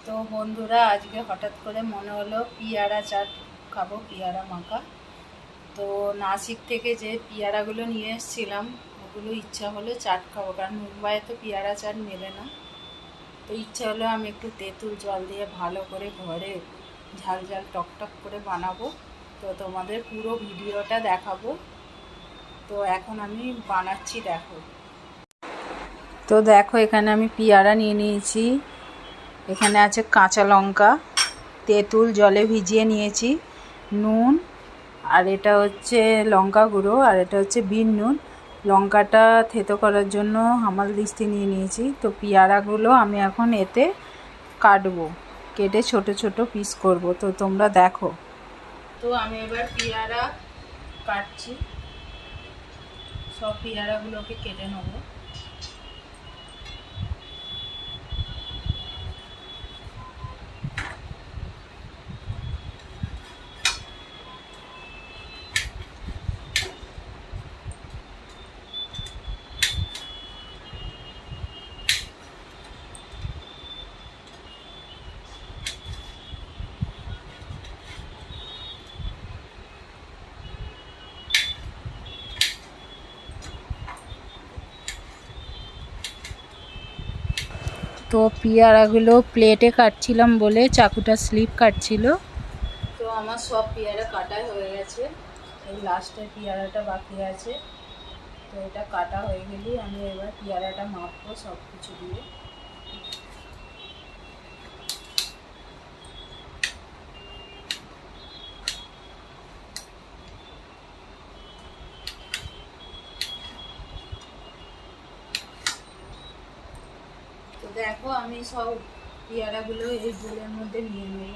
তো বন্ধুরা, আজকে হঠাৎ করে মনে হলো পিয়ারা চাট খাবো, পিয়ারা মাখা। তো নাসিক থেকে যে পিয়ারাগুলো নিয়ে এসেছিলাম ওগুলো ইচ্ছা হলো চাট খাবো, কারণ মুম্বাইয়ে তো পিয়ারা চাট মেলে না। তো ইচ্ছা হলো আমি একটু তেঁতুল জল দিয়ে ভালো করে ঘরে ঝাল ঝাল টকটক করে বানাবো। তো তোমাদের পুরো ভিডিওটা দেখাবো। তো এখন আমি বানাচ্ছি, দেখো। তো দেখো, এখানে আমি পিয়ারা নিয়ে নিয়েছি, এখানে আছে কাঁচা লঙ্কা, তেঁতুল জলে ভিজিয়ে নিয়েছি, নুন, আর এটা হচ্ছে লঙ্কা গুঁড়ো, আর এটা হচ্ছে বিন নুন। লঙ্কাটা থেতো করার জন্য হামাল দিস্তি নিয়ে নিয়েছি। তো পিয়ারাগুলো আমি এখন এতে কাটবো, কেটে ছোট ছোট পিস করব। তো তোমরা দেখো। তো আমি এবার পিয়ারা কাটছি, সব পিয়ারাগুলোকে কেটে নেবো। তো পিয়ারাগুলো প্লেটে কাটছিলাম বলে চাকুটা স্লিপ কাটছিল। তো আমার সব পিয়ারা কাটাই হয়ে গেছে, এই লাস্টের পিয়ারাটা বাকি আছে। তো এটা কাটা হয়ে গেলেই আমি এবার পিয়ারাটা মাখবো সব কিছু দিয়ে। তো দেখো, আমি সব পিয়ারাগুলো এই বোলের মধ্যে নিয়ে নেব।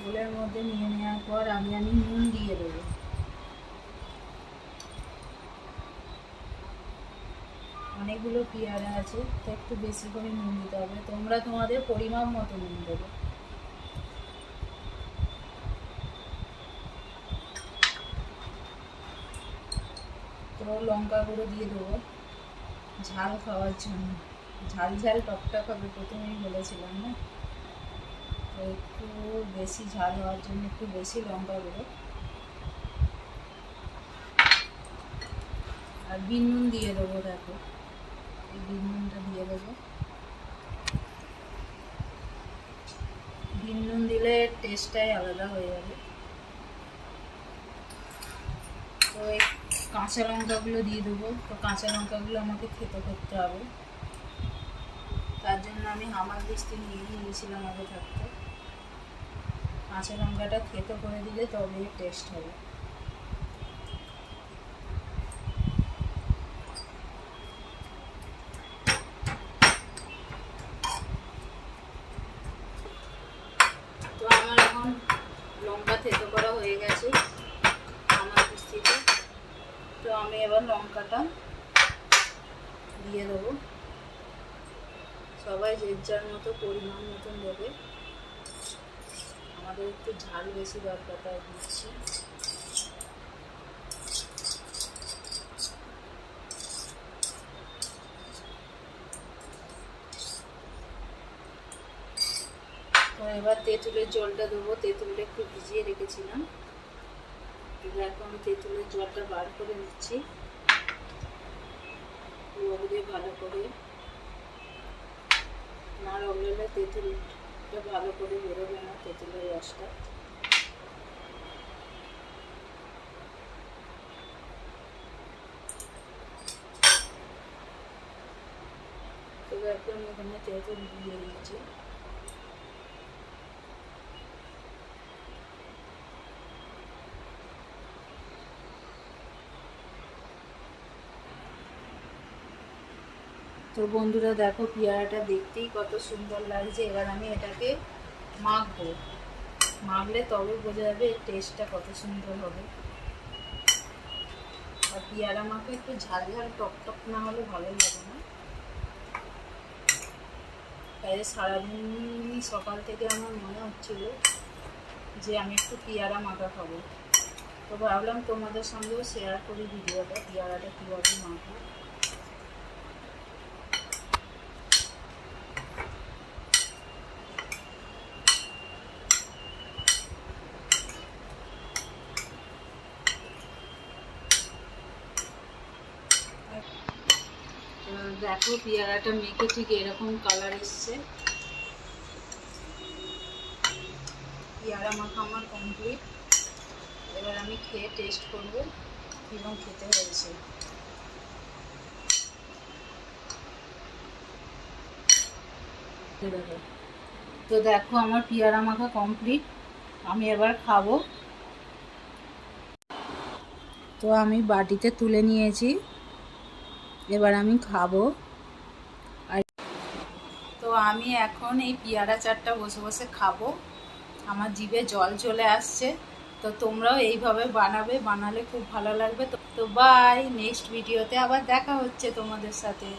বোলের মধ্যে নিয়ে নেওয়ার পর আমি নুন দিয়ে দেবো। অনেকগুলো পিয়ারা আছে, তো একটু বেশি করে নুন দিতে হবে, তোমরা তোমাদের পরিমাপ মতো নুন দেবে। তো লঙ্কা গুঁড়ো দিয়ে দেবো ঝাল খাওয়ার জন্য, ঝাল ঝাল টকটক হবে, প্রথমেই বলেছিলাম না। তো একটু বেশি ঝাল হওয়ার জন্য একটু বেশি লঙ্কা গুঁড়ো, আর বিন নুন দিয়ে দেবো। দেখো, এই বিন নুনটা দিয়ে দেবো। বিন নুন দিলে টেস্টটাই আলাদা হয়ে যাবে। তো এই কাঁচা লঙ্কাগুলো দিয়ে দেবো। তো কাঁচা লঙ্কাগুলো আমাকে থেতো করতে হবে, তার জন্য আমি হামাল দিস্তি নিয়ে নিয়েছিলাম আগে থাকতে। কাঁচা লঙ্কাটা থেতো করে দিলে তবে টেস্ট হবে। তো আমার এখন লঙ্কা থেতো করা হয়ে গেছে হামাল দিস্তিতে। তো আমি এবার লঙ্কাটা দিয়ে দেবো। সবাই যে যার মতো পরিমাণ মতন দেবে, আমাদের একটু ঝাল বেশি দরকার, তাই দিচ্ছি। তো এবার তেঁতুলের জলটা দেবো, তেঁতুলটা একটু ভিজিয়ে রেখেছিলাম। এবার এখন আমি তেঁতুলের জলটা বার করে নিচ্ছি, রোগ দিয়ে ভালো করে, না রগলে তেঁতুলটা ভালো করে বেরোবে না, তেঁতুলের রসটা। তবে একদম এখানে তেঁতুল দিয়ে দিচ্ছি। তো বন্ধুরা দেখো, পেয়ারাটা দেখতেই কত সুন্দর লাগছে। এবার আমি এটাকে মাখবো, মাখলে তবে বোঝা যাবে এর টেস্টটা কত সুন্দর হবে। আর পেয়ারা মাখা একটু ঝাল ঝাল টকটক না হলে ভালো লাগে না। তাই সারাদিন সকাল থেকে আমার মনে হচ্ছিল যে আমি একটু পেয়ারা মাখা খাবো। তো ভাবলাম তোমাদের সঙ্গেও শেয়ার করি ভিডিওটা, পেয়ারাটা কীভাবে মাখবো। দেখো পেয়ারাটা মেখে ঠিক এরকম কালার এসছে। পেয়ারা মাখা আমার কমপ্লিট। এবার আমি খেয়ে টেস্ট করবো এবং খেতে হয়েছে। তো দেখো আমার পেয়ারা মাখা কমপ্লিট, আমি এবার খাবো। তো আমি বাটিতে তুলে নিয়েছি, এবার আমি খাবো। আর তো আমি এখন এই পেয়ারা চাটটা বসে বসে খাবো, আমার জিভে জল চলে আসছে। তো তোমরাও এইভাবে বানাবে, বানালে খুব ভালো লাগবে। তো বাই, নেক্সট ভিডিওতে আবার দেখা হচ্ছে তোমাদের সাথে।